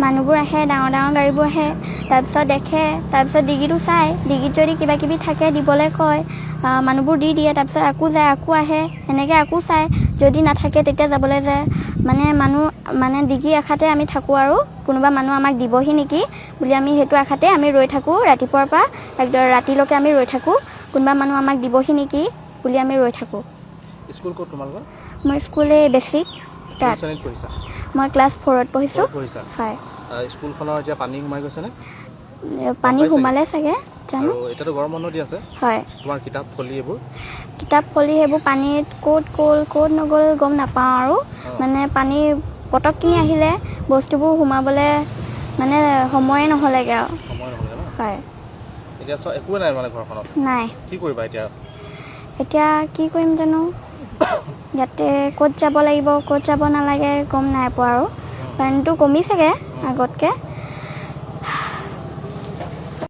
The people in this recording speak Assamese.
মানুহবোৰ আহে, ডাঙৰ ডাঙৰ গাড়ীবোৰ আহে, তাৰপিছত দেখে, তাৰপিছত ডিগিটো চায়, ডিগিত যদি কিবা কিবি থাকে দিবলৈ কয়, মানুহবোৰ দি দিয়ে, তাৰপিছত আকৌ যায়, আকৌ আহে, সেনেকৈ আকৌ চায়, যদি নাথাকে তেতিয়া যাবলৈ যায়, মানে ডিগি আশাতে আমি থাকোঁ আৰু কোনোবা মানুহ আমাক দিবহি নেকি বুলি আমি সেইটো আশাতে আমি ৰৈ থাকোঁ, ৰাতিপুৱাৰ পৰা একদম ৰাতিলৈকে আমি ৰৈ থাকোঁ, কোনোবা মানুহ আমাক দিবহি নেকি বুলি আমি ৰৈ থাকোঁ। স্কুল ক'ত তোমালোকৰ? মই স্কুল বেছিক তাত। মই ক্লাছ 4ত পঢ়িছোঁ। হয়। স্কুলখনৰ এতিয়া পানী সোমাই গৈছেনে? পানী সোমালে চাগে, জানো। এতিয়াতো গৰম বন্ধ দি আছে। হয়। তোমাৰ কিতাপ ফলি এইবোৰ? কিতাপ ফলি সেইবোৰ পানীত ক'ত গ'ল ক'ত নগ'ল গম নাপাওঁ আৰু মানে পানী পটকখিনি আহিলে বস্তুবোৰ সোমাবলৈ মানে সময়ে নহ'লেগৈ আৰু। সময় নহ'লে ন? হয়। এতিয়া একোৱে নাই মানে ঘৰখনত? নাই। কি কৰিবা এতিয়া? এতিয়া কি কৰিম জানো, ইয়াতে ক'ত যাব লাগিব ক'ত যাব নালাগে গম নাই পোৱা আৰু পানীটো কমিছেগৈ আগতকৈ।